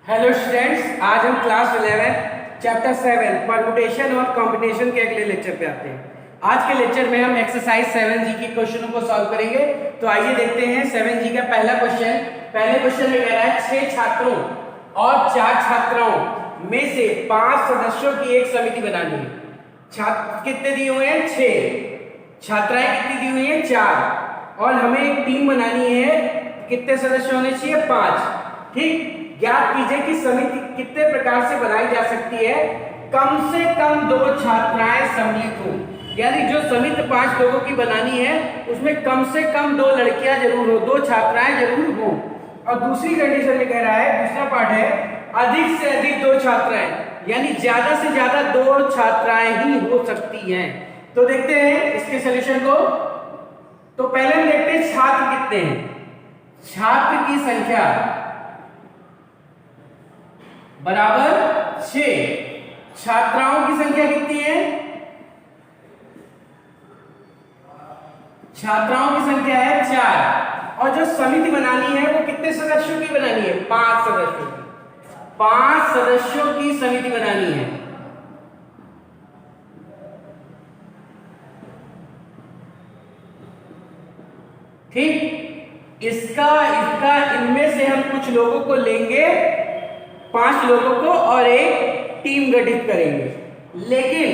Hello students, आज हम class 11 chapter 7 permutation और कॉम्बिनेशन के अगले लेक्चर पे आते हैं। आज के लेक्चर में हम एक्सरसाइज 7G के क्वेश्चनों को सॉल्व करेंगे। तो आइए देखते हैं 7G का पहला क्वेश्चन। पहले क्वेश्चन में कह रहा है 6 छात्रों और 4 छात्राओं में से 5 सदस्यों की एक समिति बनानी है। छात्र कितने दिए हुए हैं? 6। छात्राएं कितनी दी हुई हैं? 4। और हमें एक टीम बनानी है। कितने सदस्य होने चाहिए? 5। ठीक। ज्ञात कीजिए कि समिति कितने प्रकार से बनाई जा सकती है। कम से कम 2 छात्राएं सम्मिलित हों, यानी जो समिति 5 लोगों की बनानी है उसमें कम से कम 2 लड़कियां जरूर हो, 2 छात्राएं जरूर हो। और दूसरी कंडीशन में कह रहा है, दूसरा पार्ट है अधिक से अधिक 2 छात्राएं, यानी ज्यादा से ज्यादा 2 छात्राएं ही हो सकती हैं। तो देखते हैं इसके सॉल्यूशन को। तो पहले हम देखते हैं छात्र कितने हैं। छात्र की संख्या बराबर 6। छात्राओं की संख्या कितनी है? छात्राओं की संख्या है 4। और जो समिति बनानी है वो कितने सदस्यों की बनानी है? 5 सदस्यों की। 5 सदस्यों की समिति बनानी है। ठीक। इसका इनमें से हम कुछ लोगों को लेंगे, 5 लोगों को, और एक टीम गठित करेंगे। लेकिन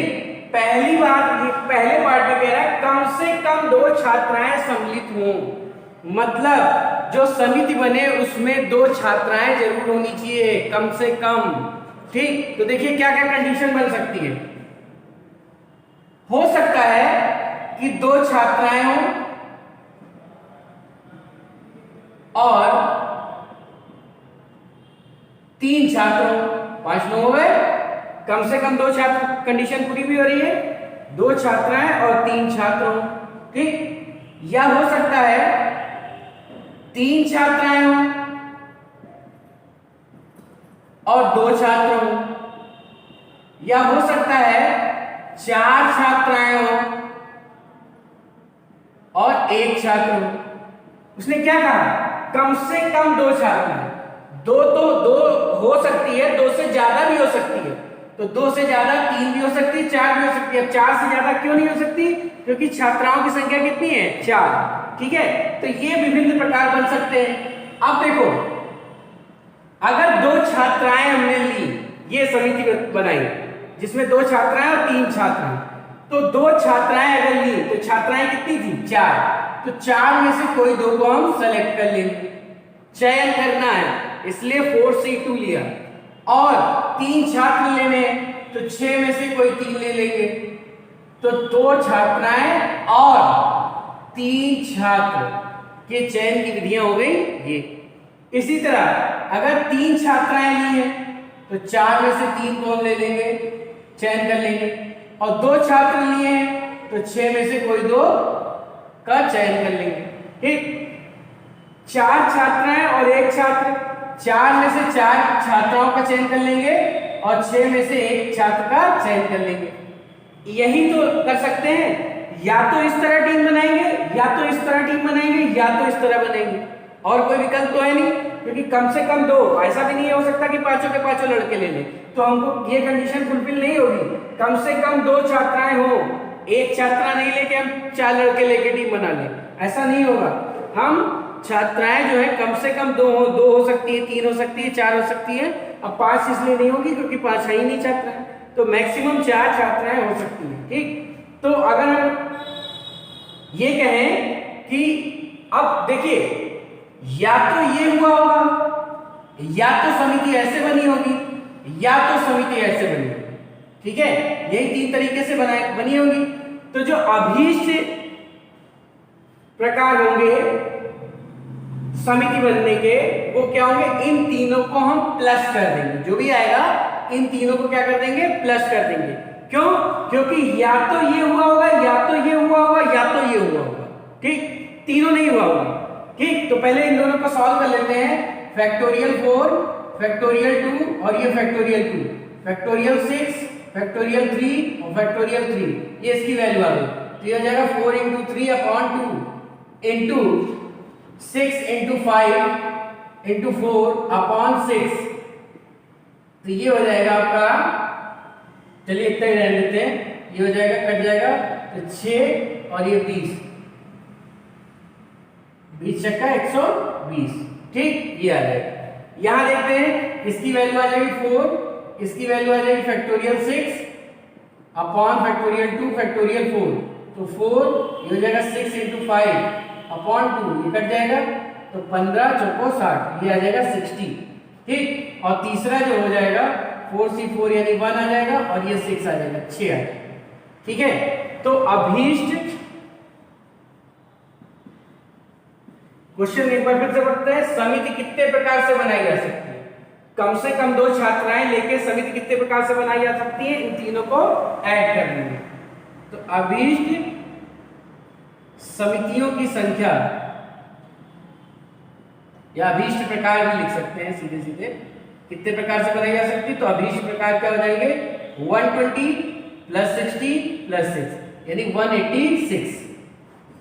पहले पार्ट में कह रहा है कम से कम 2 छात्राएं सम्मिलित हों, मतलब जो समिति बने उसमें 2 छात्राएं जरूर होनी चाहिए, कम से कम। ठीक। तो देखिए क्या क्या कंडीशन बन सकती है। हो सकता है कि 2 छात्राएं हों और 3 छात्र हो। 5 लोग हो गए, कम से कम 2 छात्र, कंडीशन पूरी भी हो रही है। 2 छात्राएं और 3 छात्र हो। ठीक। या हो सकता है 3 छात्राएं हो और 2 छात्र हो। या हो सकता है 4 छात्राएं हो और 1 छात्र हो। उसने क्या कहा? कम से कम 2 छात्र। 2 हो सकती है, 2 से ज्यादा भी हो सकती है। तो 2 से ज्यादा 3 भी हो सकती है, 4 भी हो सकती है। 4 से ज्यादा क्यों नहीं हो सकती? क्योंकि छात्राओं की संख्या कितनी है? 4। ठीक है। तो ये विभिन्न प्रकार बन सकते हैं। अब देखो, अगर 2 छात्राएं हमने ली, ये समिति बनाई जिसमें 2 छात्राएं और 3 छात्र हैं, तो 2 छात्राएं अगर ली तो छात्राएं कितनी थी? 4। तो 4 में से कोई 2 को हम सेलेक्ट कर लेंगे, चयन करना है, इसलिए 4 से 2 लिया। और 3 छात्र लेने हैं तो 6 में से कोई 3 ले लेंगे। तो 2 छात्राएं और 3 छात्र के चयन की विधियां हो गई ये। इसी तरह अगर 3 छात्राएं ली हैं तो 4 में से 3 को हम ले लेंगे, चयन कर लेंगे। और 2 छात्र लिए हैं तो 6 में से कोई 2 का चयन कर लेंगे। ठीक। 4 छात्राएं और 1 छात्र, 4 में से 4 छात्राओं का चयन कर लेंगे और 6 में से 1 छात्र का चयन कर लेंगे। यही तो कर सकते हैं। या तो इस तरह टीम बनाएंगे, या तो इस तरह टीम बनाएंगे, या तो इस तरह बनाएंगे। और कोई विकल्प तो है नहीं, क्योंकि कम से कम 2, ऐसा भी नहीं हो सकता कि 5 के 5 लड़के ले लें, तो हमको ये कंडीशन फुलफिल नहीं होगी। कम से कम 2 छात्राएं हो, 1 छात्रा नहीं लेके हम 4 लड़के लेके टीम बना लें, ऐसा नहीं होगा। हम छात्राएं जो है कम से कम 2 हो सकती है, 3 हो सकती है, 4 हो सकती है। अब 5 इसलिए नहीं होगी क्योंकि 5 है ही नहीं छात्राएं, तो मैक्सिमम 4 छात्राएं हो सकती हैं। ठीक। तो अगर हम ये कहें कि अब देखिए, या तो ये हुआ होगा, या तो समिति ऐसे बनी होगी, या तो समिति ऐसे बनी होगी। ठीक है। यही 3 तरीके से बनी होगी। तो जो अभीष्ट प्रकार होंगे समिति बनने के, वो क्या होंगे? इन तीनों को हम प्लस कर देंगे। जो भी आएगा इन तीनों को क्या कर देंगे? प्लस कर देंगे। क्यों? क्योंकि या तो ये हुआ होगा, या तो ये हुआ होगा, या तो ये हुआ होगा। ठीक। तीनों नहीं हुआ होगा। ठीक। तो पहले इन दोनों को सॉल्व कर लेते हैं। फैक्टोरियल 4, फैक्टोरियल 2 और ये फैक्टोरियल 2, फैक्टोरियल 6, फैक्टोरियल 3 और फैक्टोरियल 3। ये इसकी वैल्यू आ गई। तो ये हो जाएगा 4 × 3/2 इंटू 6 × 5 × 4/6 तो ये हो जाएगा आपका, चलिए इतना ही रहने देते हैं, ये हो जाएगा, कट जाएगा, तो 6 और ये 20, 20 छक्का 120, ठीक, ये आ जाएगा। यहां देखते हैं, इसकी वैल्यू आ जाएगी 4, इसकी वैल्यू आ जाएगी फैक्टोरियल 6 अपॉन फैक्टोरियल 2 फैक्टोरियल 4, तो 4 ये हो जाएगा 6 × 5 अपॉन 2, ये कट जाएगा, तो 15 चौको 60, ये आ जाएगा 60, ठीक। और तीसरा जो हो जाएगा 4C4 यानी 1 आ जाएगा, और ये 6 आ जाएगा, 6 आ जाएगा, ठीक है। तो अभीष्ट क्वेश्चन एक बार फिर से पढ़ते हैं, समिति कितने प्रकार से बनाई जा सकती है? कम से कम 2 छात्राएं लेके समिति कितने प्रकार से बनाई जा सकती है? इन तीनों को ऐड कर लेंगे। तो अभीष्ट समितियों की संख्या या अभीष्ट प्रकार भी लिख सकते हैं सीधे सीधे, कितने प्रकार से बनाई जा सकती है? तो अभीष्ट प्रकार क्या हो जाएंगे? 120 + 60 + 6 यानी 186।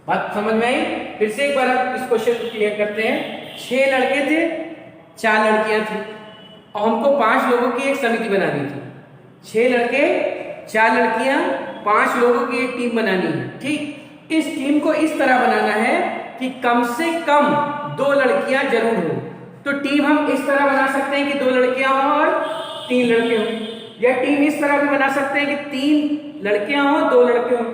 बात समझ में आई? फिर से एक बार आप इस क्वेश्चन को क्लियर करते हैं। 6 लड़के थे, 4 लड़कियां थी, और हमको 5 लोगों की एक समिति बनानी थी। 6 लड़के, 4 लड़कियां, 5 लोगों की एक टीम बनानी है, ठीक। इस टीम को इस तरह बनाना है कि कम से कम 2 लड़कियां जरूर हो। तो टीम हम इस तरह बना सकते हैं कि 2 लड़कियां हों और 3 लड़के हों, या टीम इस तरह भी बना सकते हैं कि 3 लड़कियां हों 2 लड़के हों,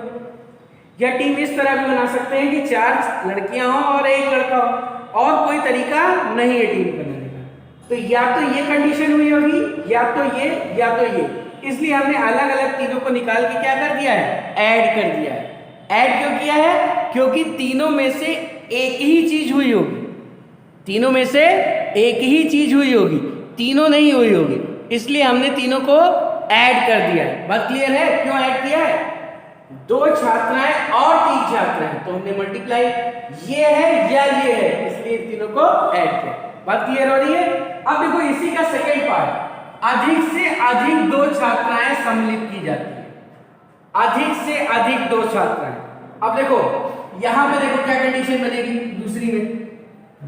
या टीम इस तरह भी बना सकते हैं कि 4 लड़कियां हों और 1 लड़का हो, और कोई तरीका नहीं है टीम बनाने का। तो या तो ये कंडीशन हुई होगी, या तो ये, या तो ये, इसलिए हमने अलग अलग तीनों को निकाल के क्या कर दिया है? ऐड कर दिया है। ऐड क्यों किया है? क्योंकि तीनों में से एक ही चीज हुई होगी, तीनों में से एक ही चीज हुई होगी, तीनों नहीं हुई होगी, इसलिए हमने तीनों को ऐड कर दिया है। बात क्लियर है? क्यों ऐड किया है? 2 छात्राएं और 3 छात्राएं, तो हमने मल्टीप्लाई, ये है या ये है, इसलिए तीनों को ऐड किया। बात क्लियर हो रही है? अब देखो इसी का सेकेंड पार्ट, अधिक से अधिक 2 छात्राएं सम्मिलित की जाती है, अधिक से अधिक 2 छात्राएं। अब देखो यहां पे देखो क्या कंडीशन बनेगी दूसरी में,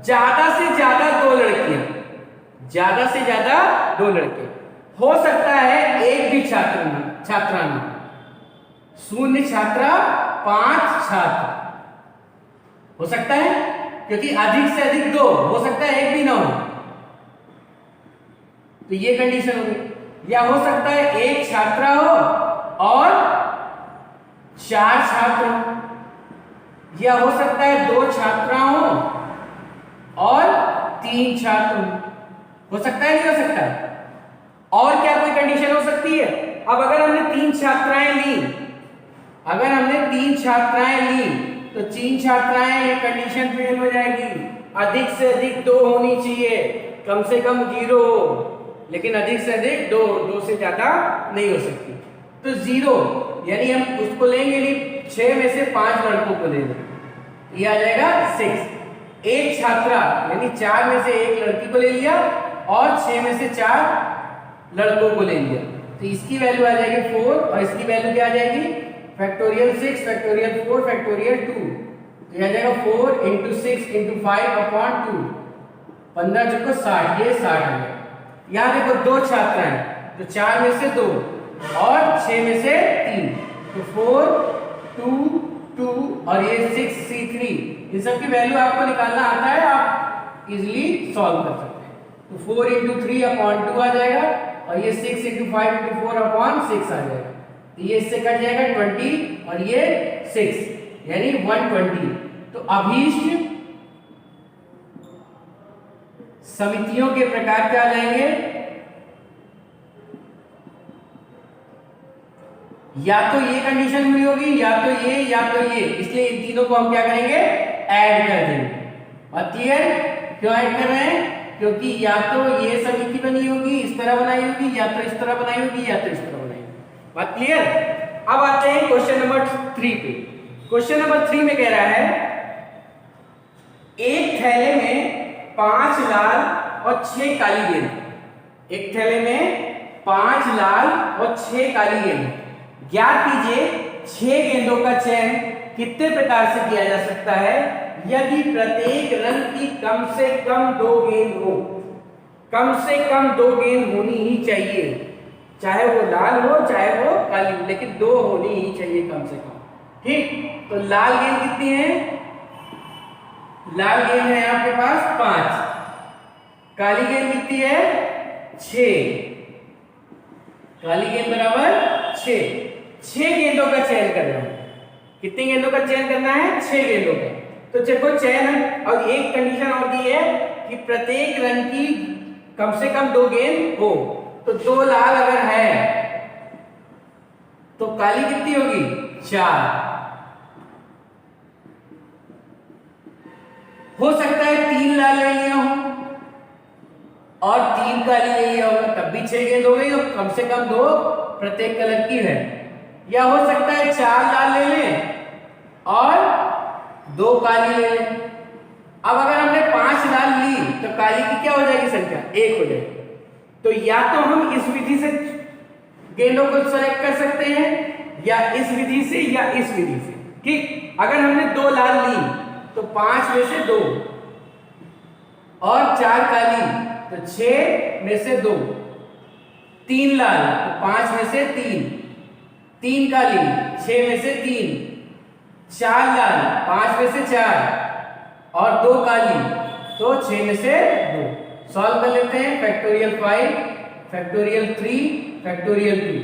ज्यादा से ज्यादा 2 लड़कियां, ज्यादा से ज्यादा 2 लड़के, हो सकता है एक भी छात्रा ना, 0 छात्रा 5 छात्र हो सकता है, क्योंकि अधिक से अधिक 2 हो सकता है, एक भी ना हो, तो ये कंडीशन होगी। या हो सकता है 1 छात्रा हो और 4 छात्र हो, या हो सकता है 2 छात्रा हो और 3 छात्र हो सकता है, नहीं हो सकता? और क्या कोई कंडीशन हो सकती है? अब अगर हमने 3 छात्राएं ली, अगर हमने 3 छात्राएं ली, तो 3 छात्राएं, ये कंडीशन फेल हो जाएगी। अधिक से अधिक 2 होनी चाहिए, कम से कम 0 हो, लेकिन अधिक से अधिक 2 से ज्यादा नहीं हो सकती। तो 0 यानी हम उसको लेंगे नहीं, 6 में से 5 लड़कों को ले लेंगे, ये आ जाएगा 6। 1 छात्रा यानी 4 में से 1 लड़की को ले लिया और 6 में से 4 लड़कों को ले लिया, तो इसकी वैल्यू आ जाएगी 4, और इसकी वैल्यू क्या आ जाएगी? फैक्टोरियल 6 फैक्टोरियल 4 फैक्टोरियल 2, तो यह आ जाएगा 4 × 6 × 5 अपॉन 2, 15 चौको 60, ये 60 आ गया। यहाँ देखो 2 छात्राएं, तो 4 में से 2 और 6 में से 3, तो 4 2 2 और ये 6C3, इन सब की वैल्यू आपको निकालना आता है, आप इजीली सॉल्व कर सकते हैं। तो 4 × 3 अपॉन 2 आ जाएगा, और ये 6 × 5 × 4 अपॉन 6 आ जाएगा, तो ये इससे कट जाएगा 20 और ये 6 यानी 120। तो अभीष्ट समितियों के प्रकार क्या आ जाएंगे? या तो ये कंडीशन हुई होगी, या तो ये, या तो ये, इसलिए इन तीनों को हम क्या करेंगे? ऐड कर देंगे। बात क्लियर? क्यों ऐड कर रहे हैं? क्योंकि या तो ये समिति बनी होगी, इस तरह बनाई होगी, या तो इस तरह बनाई होगी, या तो इस तरह बनाई होगी। बात क्लियर? अब आते हैं क्वेश्चन नंबर 3 पे। क्वेश्चन नंबर 3 में कह रहा है, एक थैले में 5 लाल और 6 काली गेंद, एक थैले में 5 लाल और 6 काली गेंद, ज्ञात कीजिए 6 गेंदों का चयन कितने प्रकार से किया जा सकता है यदि प्रत्येक रंग की कम से कम 2 गेंद हो। कम से कम 2 गेंद होनी ही चाहिए, चाहे वो लाल हो चाहे वो काली हो, लेकिन 2 होनी ही चाहिए कम से कम। ठीक, तो लाल गेंद कितनी है? लाल गेंद है आपके पास 5, काली गेंद कितनी है? 6। काली गेंद बराबर 6 गेंदों का चयन करना है। कितनी गेंदों का चयन करना है? 6 गेंदों का। तो देखो चयन, और एक कंडीशन और दी है कि प्रत्येक रन की कम से कम 2 गेंद हो। तो 2 लाल अगर है तो काली कितनी होगी? 4। हो सकता है 3 लाल ले लिया हो और 3 काली ले लिया होगा, तब भी 6 गेंद हो गई और कम से कम 2 प्रत्येक कलर की है। या हो सकता है 4 लाल ले लें और 2 काली ले लें। अब अगर हमने 5 लाल ली तो काली की क्या हो जाएगी संख्या? 1 हो जाएगी। तो या तो हम इस विधि से गेंदों को सेलेक्ट कर सकते हैं, या इस विधि से, या इस विधि से। ठीक, अगर हमने 2 लाल ली तो 5 में से 2 और 4 काली तो 6 में से 2, 3 लाल तो 5 में से 3 काली 6 में से 3, 4 लाल 5 में से 4 और 2 काली तो 6 में से 2। सॉल्व कर लेते हैं। Factorial 5, factorial 3, factorial 2,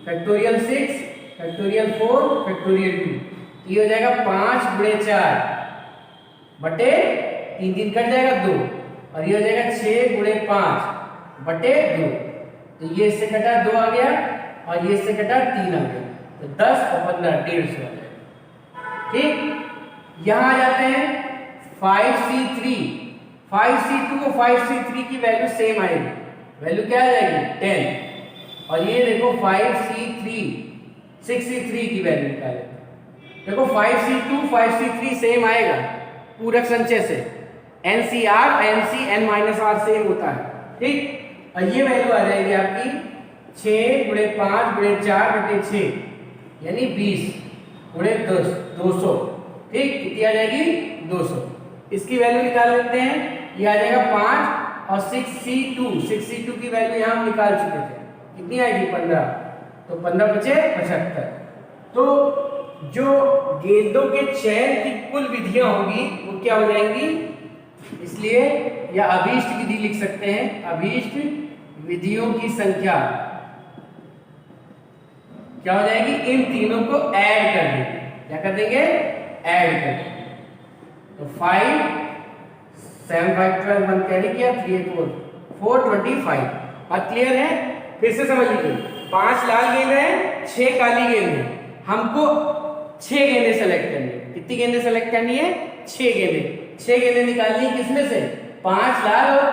factorial 6, factorial 4, factorial 2। ये हो जाएगा 5 गुणे 4 बटे 3 कट जाएगा 2, और ये हो जाएगा 6 गुणे 5 बटे 2। तो ये इससे कटा 2 आ गया और ये इससे कटा 3 आ गया, तो 10 और 15 150 आ गया। ठीक, यहां आ जाते हैं 5C3, 5C2 और 5C3 की वैल्यू सेम आएगी। वैल्यू क्या आ जाएगी? 10। और ये देखो 5C3, 6C3 की वैल्यू निकालें। देखो 5C2 5C3 सेम आएगा पूरक संचय से। NCR NC N-R सेम होता है। ठीक, और ये वैल्यू आ जाएगी आपकी 6 गुणे 5 गुणे 4 बटे 6 यानी 20 गुणे 10 200। ठीक, कितनी आ जाएगी? 200। इसकी वैल्यू निकाल लेते हैं। ये आ जाएगा 5 और 6C2 की वैल्यू यहां हम निकाल चुके थे। कितनी आएगी? 15। तो 15 बचे 75। तो जो गेंदों के चयन की कुल विधियां होंगी वो क्या हो जाएंगी? इसलिए या अभीष्ट विधि लिख सकते हैं। अभीष्ट विधियों की संख्या क्या हो जाएगी? इन तीनों को ऐड कर देंगे। क्या कर देंगे? ऐड कर देंगे। तो 5 7 5 12 1 कैरी किया, 3 8 4 425। बात क्लियर है? फिर से समझ लीजिए। 5 लाल गेंद है, 6 काली गेंद है। हमको 6 गेंदें सेलेक्ट करनी है। कितनी गेंदें सेलेक्ट करनी है? 6 गेंदें। 6 गेंदें निकालनी है किसमें से? 5 लाल और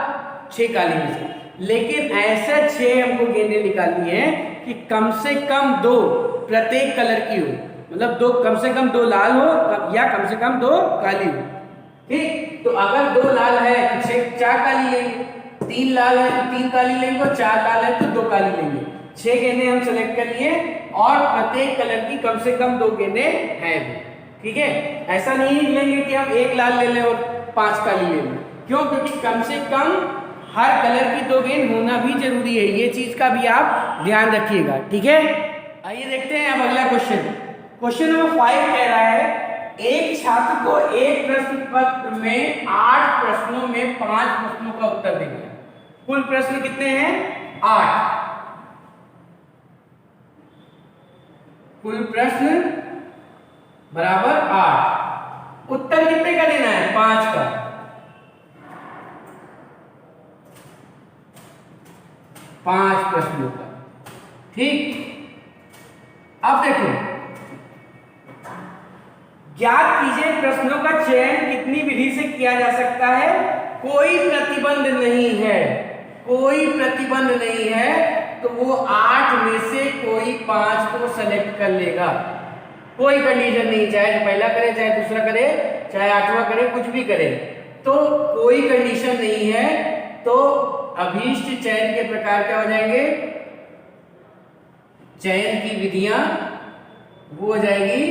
6 काली में से। लेकिन ऐसा 6 हमको गेंदें निकालनी है कि कम से कम 2 प्रत्येक कलर की हो, मतलब 2 कम से कम 2 लाल हो या कम से कम 2 काली हो। ठीक, तो अगर 2 लाल है तो 4 काली लेंगे, 3 लाल है तो 3 काली लेंगे, और 4 लाल है तो 2 काली लेंगे। 6 गेंदें हम सेलेक्ट कर लिए और प्रत्येक कलर की कम से कम 2 गेंदें हैं। ठीक है, ऐसा नहीं लेंगे कि हम 1 लाल ले लें और 5 काली ले लें। क्यों? क्योंकि कम से कम हर कलर की 2 गेंद होना भी जरूरी है। ये चीज का भी आप ध्यान रखिएगा। ठीक है, आइए देखते हैं अब अगला क्वेश्चन। क्वेश्चन नंबर 5 कह रहा है एक छात्र को एक प्रश्न पत्र में 8 प्रश्नों में 5 प्रश्नों का उत्तर देना है। कुल प्रश्न कितने हैं? 8। कुल प्रश्न बराबर 8। उत्तर कितने का देना है? 5 का। 5 प्रश्नों का। ठीक, अब देखो, ज्ञात कीजिए प्रश्नों का चयन कितनी विधि से किया जा सकता है। कोई प्रतिबंध नहीं है, कोई प्रतिबंध नहीं है, तो वो 8 में से कोई 5 को सेलेक्ट कर लेगा। कोई कंडीशन नहीं, चाहे पहला करे, चाहे दूसरा करे, चाहे 8वां करे, कुछ भी करे, तो कोई कंडीशन नहीं है। तो अभीष्ट चयन के प्रकार क्या हो जाएंगे? चयन की विधियां वो हो जाएगी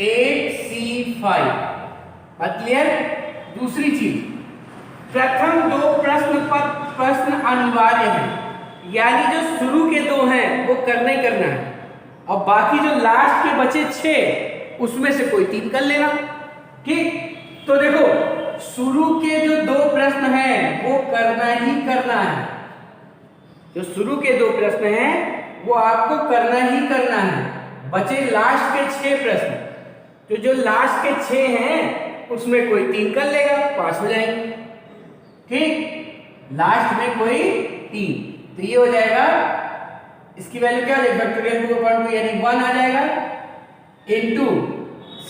8C5। बात क्लियर? दूसरी चीज, प्रथम दो प्रश्न अनिवार्य हैं, यानी जो शुरू के दो हैं वो करना ही करना है, और बाकी जो लास्ट के बचे 6 उसमें से कोई 3 कर लेना। ठीक, तो देखो शुरू के जो 2 प्रश्न हैं वो करना ही करना है, जो शुरू के 2 प्रश्न हैं वो आपको करना ही करना है। बचे लास्ट के 6 प्रश्न, तो जो लास्ट के 6 हैं उसमें कोई 3 कर लेगा, 5 हो जाएंगे। ठीक, लास्ट में कोई 3, तो ये हो जाएगा, इसकी वैल्यू क्या हो जाएगी, फैक्टोरियल 2 यानी 1 आ जाएगा इनटू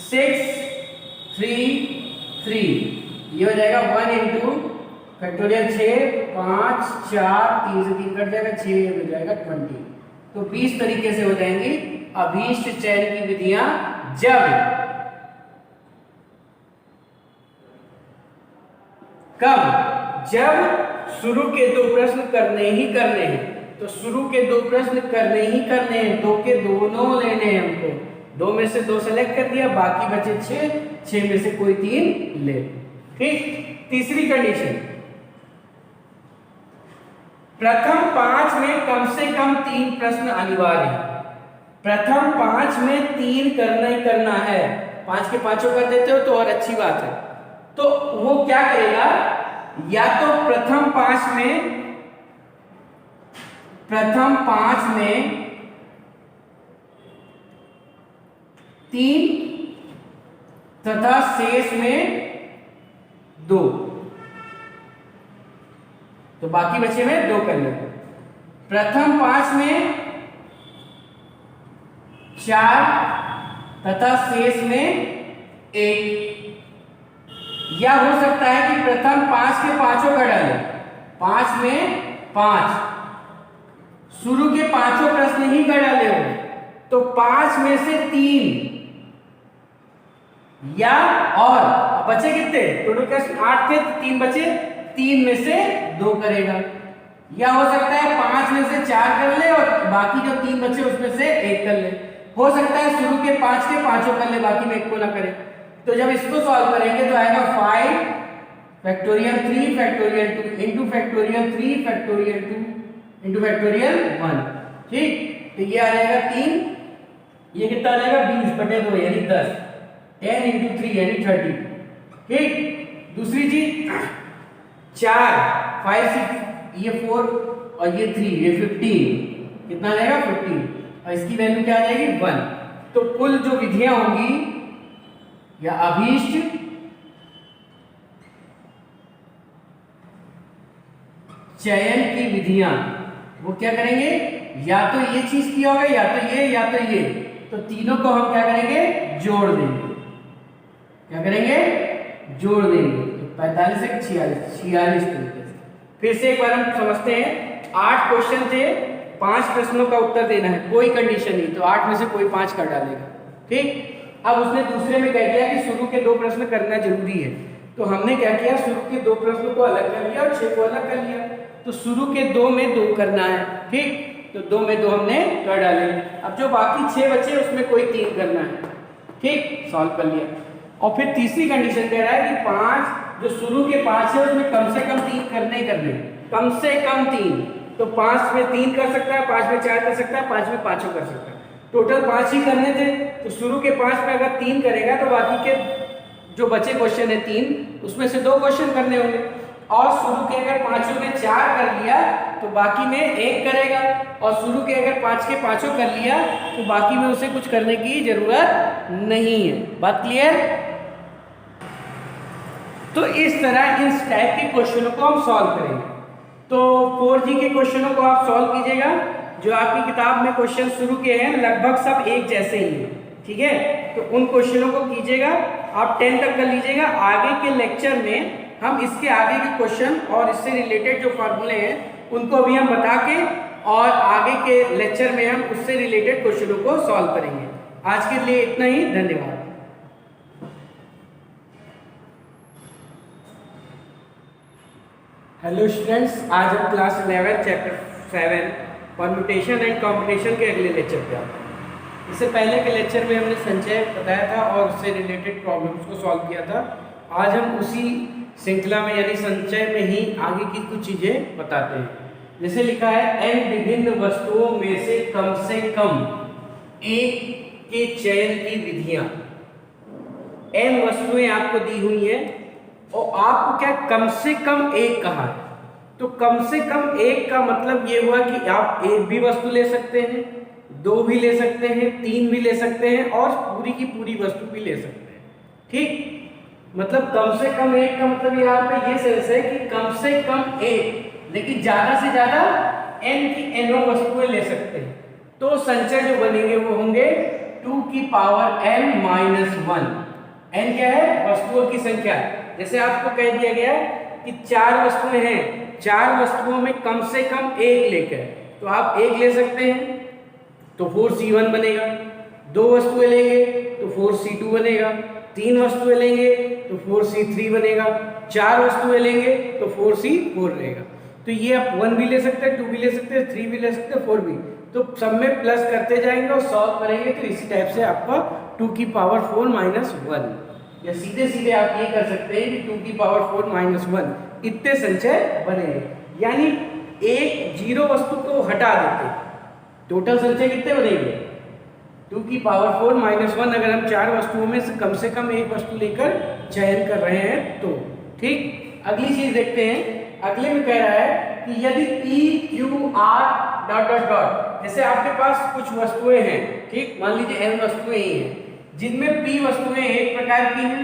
6 3 3, ये हो जाएगा 1 इंटू फैक्टोरियल 6 5 4 3 से 3 कट जाएगा 6 हो जाएगा 20। तो 20 तरीके से हो जाएंगी अभीष्ट चयन की विधियां, जब शुरू के 2 प्रश्न करने ही करने हैं, तो शुरू के 2 प्रश्न करने ही करने हैं, 2 के दोनों लेने हैं हमको, 2 में से 2 सेलेक्ट कर दिया, बाकी बचे 6 में से कोई 3 ले। ठीक, तीसरी कंडीशन, प्रथम 5 में कम से कम 3 प्रश्न अनिवार्य है। प्रथम 5 में 3 करना ही करना है, 5 के 5 कर देते हो तो और अच्छी बात है। तो वो क्या करेगा, या तो प्रथम 5 में 3 तथा शेष में 2, तो बाकी बचे में 2 कर लेते। प्रथम 5 में 4 तथा शेष में 1, या हो सकता है कि प्रथम 5 के 5 का डाले, 5 में 5, शुरू के 5 प्रश्न ही का डाले हो, तो 5 में से 3, या और बचे कितने, टोटल प्रश्न 8 थे, 3 बचे, 3 में से 2 करेगा। या हो सकता है 5 में से 4 कर ले और बाकी जो 3 बचे उसमें से 1 कर ले। हो सकता है शुरू के 5 के 5 कर ले, बाकी में 1 को ना करे। तो जब इसको सॉल्व करेंगे तो आएगा 5 factorial 3 factorial 2 into factorial 3 factorial 2 into factorial 1। ठीक, तो ये आ जाएगा 3, ये कितना आ जाएगा 20/2 यानी 10, 10 इंटू 3 यानी 30। ठीक, दूसरी चीज 4 5 6 ये 4 और ये 3 ये 15, कितना आ जाएगा 15, और इसकी वैल्यू क्या आ जाएगी 1। तो कुल जो विधियां होंगी या अभीष्ट चयन की विधियां, वो क्या करेंगे, या तो ये चीज किया होगा, या तो ये, या तो ये, तो तीनों को हम क्या करेंगे, जोड़ देंगे। क्या करेंगे, जोड़ देंगे। तो 45 से 46 तरीके से। फिर से एक बार हम समझते हैं, 8 क्वेश्चन थे, 5 प्रश्नों का उत्तर देना है, कोई कंडीशन नहीं, तो 8 में से कोई 5 कर डालेगा। ठीक, अब उसने दूसरे में कह दिया कि शुरू के 2 प्रश्न करना जरूरी है, तो हमने क्या किया, शुरू के 2 प्रश्नों को अलग कर लिया और 6 को अलग कर लिया। तो शुरू के 2 में 2 करना है। ठीक, तो 2 में 2 हमने कर डाले। अब जो बाकी 6 बचे उसमें कोई 3 करना है। ठीक, सॉल्व कर लिया। और फिर तीसरी कंडीशन कह रहा है कि 5 जो शुरू के 5 है उसमें कम से कम 3 करने ही करने, कम से कम 3। तो 5 में 3 कर सकता है, 5 में 4 कर सकता है, 5 में 5 कर सकता है, टोटल 5 ही करने थे। तो शुरू के 5 में अगर 3 करेगा तो बाकी के जो बचे क्वेश्चन है 3, उसमें से 2 क्वेश्चन करने होंगे। और शुरू के अगर 5 में 4 कर लिया तो बाकी में 1 करेगा, और शुरू के अगर 5 के 5 कर लिया तो बाकी में उसे कुछ करने की जरूरत नहीं है। बात क्लियर? तो इस तरह इस टाइप के क्वेश्चनों को हम सॉल्व करेंगे। तो 4G के क्वेश्चनों को आप सॉल्व कीजिएगा। जो आपकी किताब में क्वेश्चन शुरू किए हैं लगभग सब एक जैसे ही हैं, ठीक है, तो उन क्वेश्चनों को कीजिएगा। आप 10 तक कर लीजिएगा। आगे के लेक्चर में हम इसके आगे के क्वेश्चन और इससे रिलेटेड जो फॉर्मूले हैं उनको भी हम बता के, और आगे के लेक्चर में हम उससे रिलेटेड क्वेश्चनों को सॉल्व करेंगे। आज के लिए इतना ही, धन्यवाद। हेलो स्टूडेंट्स, आज हम class 11 chapter 7 permutation and combination के अगले लेक्चर पे आते हैं। इससे पहले के लेक्चर में हमने संचय बताया था और उससे रिलेटेड प्रॉब्लम्स को सॉल्व किया था। आज हम उसी श्रृंखला में यानी संचय में ही आगे की कुछ चीजें बताते हैं। जैसे लिखा है n विभिन्न वस्तुओं में से कम एक के चयन की विधियां। n वस्तुएं आपको दी हुई है और आपको क्या कम से कम एक कहा है। तो कम से कम एक का मतलब ये हुआ कि आप एक भी वस्तु ले सकते हैं, दो भी ले सकते हैं, तीन भी ले सकते हैं और पूरी की पूरी वस्तु भी ले सकते हैं। ठीक, मतलब कम से कम एक का मतलब यहाँ पे ये सेंस है कि कम से कम एक, लेकिन ज्यादा से ज्यादा n की nों वस्तुएं ले सकते हैं। तो संचय जो बनेंगे वो होंगे 2 की पावर n माइनस 1। n क्या है? वस्तुओं की संख्या। जैसे आपको कह दिया गया कि 4 वस्तुएं हैं, 4 वस्तुओं में कम से कम एक लेकर, तो आप एक ले सकते हैं तो 4c1 बनेगा, 2 वस्तुएं लेंगे तो 4c2 बनेगा, 3 वस्तुएं लेंगे तो 4c3 बनेगा, 4 वस्तुएं लेंगे तो 4c4 रहेगा। तो ये आप 1 भी ले सकते हैं, 2 भी ले सकते हैं, 3 भी ले सकते हैं, 4 भी। तो सब में प्लस करते जाएंगे और सॉल्व करेंगे तो इसी टाइप से आपका 2 की पावर 4 माइनस 1, या सीधे सीधे आप ये कर सकते हैं कि 2 की पावर 4 माइनस 1 इतने संचय बनेंगे। यानी एक जीरो वस्तु को हटा देते, टोटल संचय कितने बनेंगे? 2 की पावर 4 माइनस 1। अगर हम 4 वस्तुओं में से कम एक वस्तु लेकर चयन कर रहे हैं तो। ठीक, अगली चीज देखते हैं। अगले में कह रहा है कि यदि P, Q, R dot dot dot, जैसे आपके पास कुछ वस्तुएं हैं, ठीक, मान लीजिए n वस्तुएं ही हैं, जिनमें P वस्तुएं एक प्रकार की हैं,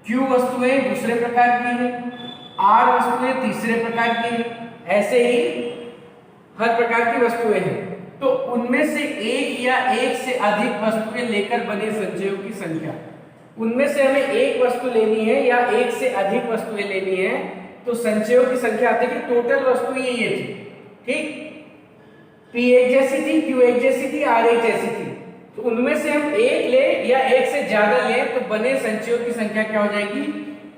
Q वस्तुएं दूसरे प्रकार की हैं, R वस्तुएं तीसरे प्रकार की हैं, ऐसे ही हर प्रकार की वस्तुएं हैं। तो उनमें से एक या एक से अधिक वस्तुएं लेकर बने संचयों की संख्या। उनमें से हमें एक वस्तु लेनी है या एक से अधिक वस्तुएं लेनी है, तो संचयों की संख्या आती है कि टोटल वस्तु ये थी। ठीक, P एक जैसी थी, Q एक जैसी थी, R एक जैसी थी। तो उनमें से हम एक ले या एक से ज्यादा ले तो बने संचयों की संख्या क्या हो जाएगी?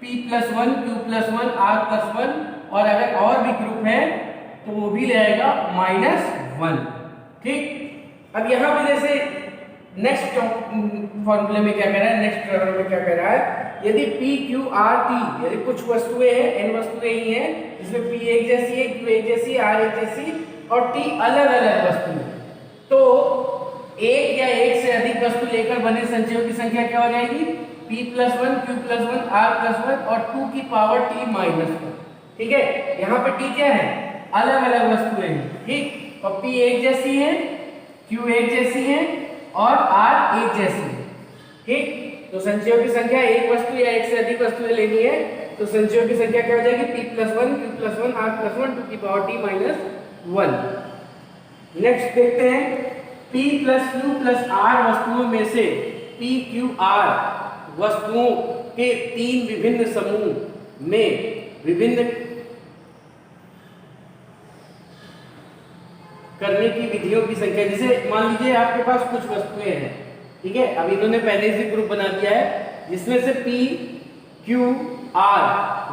P+1, Q+1, R+1, और अगर और भी ग्रुप है तो वो भी रहेगा -1। ठीक, अब यहाँ पे जैसे नेक्स्ट फॉर्मूले में क्या कह रहा है, नेक्स्ट प्रॉब्लम में क्या कह रहा है, यदि P, Q, R, T यदि कुछ वस्तुएं हैं, n वस्तुएं ही हैं, जिसमें P एक जैसी है, Q एक जैसी, R एक जैसी और T अलग अलग वस्तुएं, तो एक या एक से अधिक वस्तु लेकर बने संचयों की संख्या क्या हो जाएगी? P+1, Q+1, R+1 और 2 की पावर T माइनस 1। ठीक है, यहाँ पे T क्या है? अलग अलग वस्तुएं हैं। ठीक, और P एक जैसी है, Q एक जैसी है और R एक जैसी है। ठीक, तो संचयों की संख्या एक वस्तु या एक से अधिक वस्तुएं लेनी है, तो संचयों की संख्या क्या हो जाएगी? P+1, Q+1, R+1, 2 की पावर T माइनस 1। नेक्स्ट देखते हैं, P plus Q plus R वस्तुओं में से P, Q, R वस्तुओं के 3 विभिन्न समूह में विभिन्न करने की विधियों की संख्या। जैसे मान लीजिए आपके पास कुछ वस्तुएं हैं, ठीक है, अब इन्होंने पहले से ग्रुप बना दिया है जिसमें से P, Q, R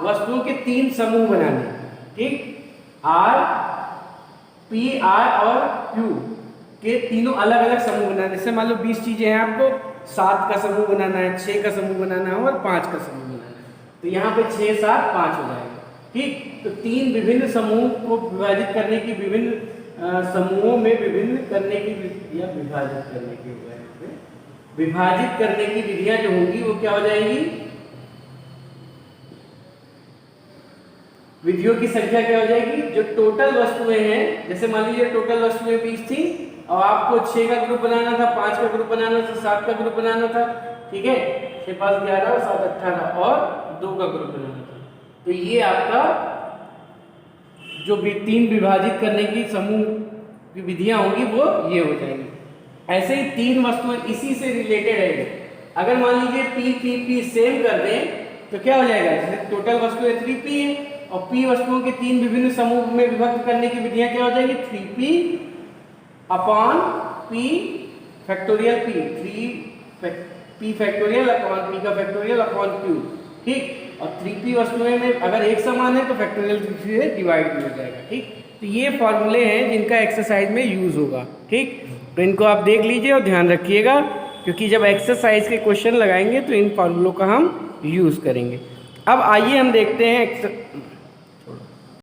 वस्तुओं के 3 समूह बनाने। ठीक, R, P, R और Q के तीनों अलग अलग समूह बनाने। जैसे मान लो 20 चीजें हैं, आपको 7 का समूह बनाना है, 6 का समूह बनाना है और 5 का समूह बनाना है, तो यहाँ पे 6, 7, 5 हो जाएगा। ठीक, तो 3 विभिन्न समूह को विभाजित करने की विभिन्न समूहों में विभिन्न करने की या विभाजित करने की विभाजित करने की विधियां जो होंगी वो क्या हो जाएगी? विधियों की संख्या क्या हो जाएगी? जो टोटल वस्तुएं हैं, जैसे मान लीजिए टोटल वस्तुएं 20 थी और आपको 6 का ग्रुप बनाना था, 5 का ग्रुप बनाना था, 7 का ग्रुप बनाना था। ठीक है, 6, 5, 11 और 7, 18 और 2 का ग्रुप बनाना था। तो ये आपका जो भी 3 विभाजित करने की समूह की विधियां होंगी वो ये हो जाएंगी। ऐसे ही 3 वस्तुएं इसी से रिलेटेड है। अगर मान लीजिए P, P, P सेम कर दें तो क्या हो जाएगा? जैसे टोटल वस्तुएं 3P है और P वस्तुओं के 3 विभिन्न समूह में विभक्त करने की विधियां क्या हो जाएगी? 3P upon P factorial P, 3P factorial upon P का फैक्टोरियल अपॉन Q। ठीक, और 3P वस्तुएं में अगर एक समान है तो फैक्टोरियल 3 से डिवाइड भी हो जाएगा। ठीक, तो ये फॉर्मूले हैं जिनका एक्सरसाइज में यूज होगा। ठीक, तो इनको आप देख लीजिए और ध्यान रखिएगा, क्योंकि जब एक्सरसाइज के क्वेश्चन लगाएंगे तो इन फॉर्मूलों का हम यूज करेंगे। अब आइए हम देखते हैं